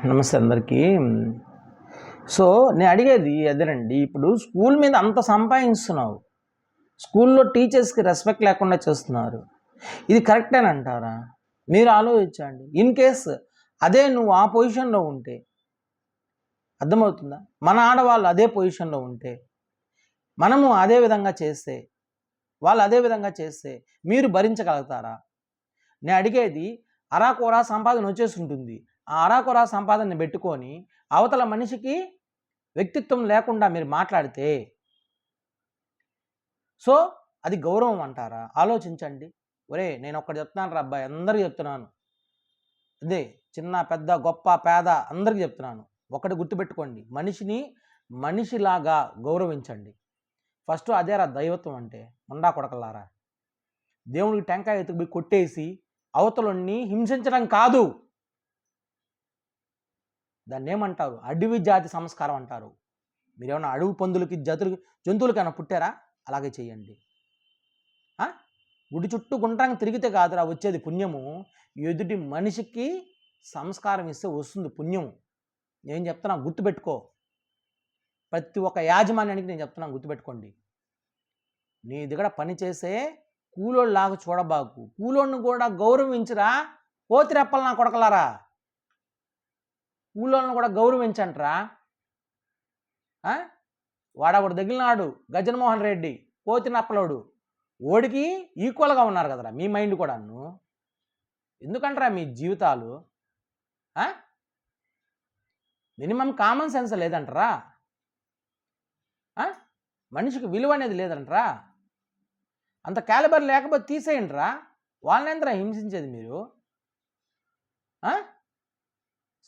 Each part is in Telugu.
నమస్తే అందరికీ. సో నేను అడిగేది అదేనండి, ఇప్పుడు స్కూల్ మీద అంత సంపాదిస్తున్నావు, స్కూల్లో టీచర్స్కి రెస్పెక్ట్ లేకుండా చేస్తున్నారు, ఇది కరెక్టేనంటారా? మీరు ఆలోచించండి. ఇన్ కేస్ అదే నువ్వు ఆ పొజిషన్లో ఉంటే, అర్థమవుతుందా? మన ఆడవాళ్ళు అదే పొజిషన్లో ఉంటే, మనము అదే విధంగా చేస్తే, వాళ్ళు అదే విధంగా చేస్తే మీరు భరించగలుగుతారా? నేను అడిగేది, అరాకొరా సంపాదన వచ్చేసి ఉంటుంది, ఆ అరాకొరా సంపాదనని పెట్టుకొని అవతల మనిషికి వ్యక్తిత్వం లేకుండా మీరు మాట్లాడితే సో అది గౌరవం అంటారా? ఆలోచించండి. ఒరే నేను ఒక్కటి చెప్తున్నాను రా అబ్బాయి, అందరికీ చెప్తున్నాను, అదే చిన్న పెద్ద గొప్ప పేద అందరికీ చెప్తున్నాను, ఒకటి గుర్తుపెట్టుకోండి, మనిషిని మనిషిలాగా గౌరవించండి. ఫస్ట్ అదేరా దైవత్వం అంటే. ముండా కొడకలారా, దేవుడికి టెంకాయ ఎత్తుకుపోయి కొట్టేసి అవతలని హింసించడం కాదు, దాన్ని ఏమంటారు? అడవి జాతి సంస్కారం అంటారు. మీరేమన్నా అడవి పందులకి జంతువులకైనా పుట్టారా? అలాగే చేయండి. గుడి చుట్టూ గుండ్రంగా తిరిగితే కాదురా వచ్చేది పుణ్యము, ఎదుటి మనిషికి సంస్కారం ఇస్తే వస్తుంది పుణ్యము. నేను చెప్తున్నా, గుర్తుపెట్టుకో. ప్రతి ఒక్క యాజమాన్యానికి నేను చెప్తున్నాను, గుర్తుపెట్టుకోండి. నీ దగ్గర పనిచేసే కూలోళ్ళలాగా చూడబాకు, కూలోళ్ళను కూడా గౌరవించరా. పోతిరెప్పలు నా కొడకలారా, కూలోళ్ళను కూడా గౌరవించంట్రా. వాడొకడు తగిలినాడు, గజన్మోహన్ రెడ్డి పోతినప్పలోడు, ఓడికి ఈక్వల్గా ఉన్నారు కదరా మీ మైండ్ కూడాను. ఎందుకంటారా మీ జీవితాలు? మినిమం కామన్ సెన్స్ లేదంటారా? మనిషికి విలువ అనేది లేదంటారా? అంత క్యాలిబర్ లేకపోతే తీసేయండిరా, వాళ్ళనేంద్రా హింసించేది మీరు?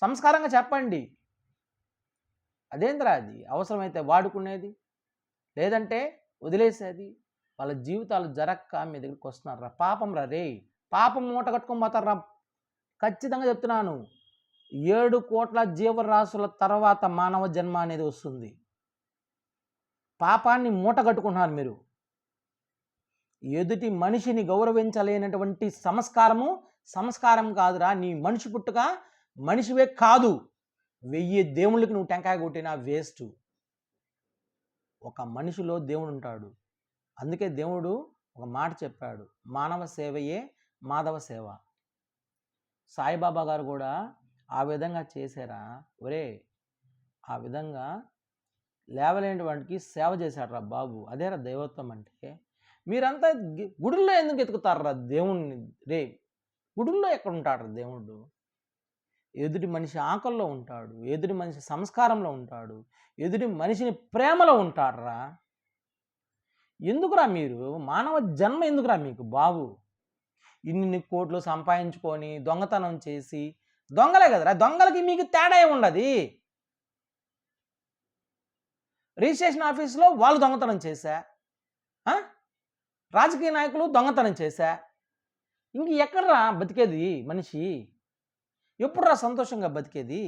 సంస్కారంగా చెప్పండి. అదేంద్రా అది అవసరమైతే వాడుకునేది, లేదంటే వదిలేసేది. వాళ్ళ జీవితాలు జరక్క మీ దగ్గరికి వస్తున్నారా? పాపం రా రే, పాపం మూట కట్టుకొని పోతారా. ఖచ్చితంగా చెప్తున్నాను, 7 కోట్ల జీవరాశుల తర్వాత మానవ జన్మ అనేది వస్తుంది. పాపాన్ని మూట కట్టుకుంటున్నారు మీరు. ఎదుటి మనిషిని గౌరవించలేనటువంటి సంస్కారం కాదురా. నీ మనిషి పుట్టుక మనిషివే కాదు, 1000 దేవుళ్ళకి నువ్వు టెంకాయ కొట్టినా వేస్ట్. ఒక మనిషిలో దేవుడు ఉంటాడు. అందుకే దేవుడు ఒక మాట చెప్పాడు, మానవ సేవయే మాధవ సేవ. సాయిబాబా గారు కూడా ఆ విధంగా చేశారా? ఒరే, ఆ విధంగా లేవలేని వాడికి సేవ చేశాడు రా బాబు. అదేరా దైవత్వం అంటే. మీరంతా గుడుల్లో ఎందుకు ఎత్తుకుతారా దేవుణ్ణి రే? గుడుల్లో ఎక్కడ ఉంటాడు దేవుడు? ఎదుటి మనిషి ఆకల్లో ఉంటాడు, ఎదుటి మనిషి సంస్కారంలో ఉంటాడు, ఎదుటి మనిషిని ప్రేమలో ఉంటాడురా. ఎందుకురా మీరు మానవ జన్మ ఎందుకురా మీకు బాబు? ఇన్ని కోట్లు సంపాదించుకొని దొంగతనం చేసి, దొంగలే కదరా, దొంగలకి మీకు తేడా ఏముండదు. రిజిస్ట్రేషన్ ఆఫీస్లో వాళ్ళు దొంగతనం చేశా, రాజకీయ నాయకులు దొంగతనం చేశా, ఇంక ఎక్కడరా బతికేది మనిషి? ఎప్పుడురా సంతోషంగా బతికేది?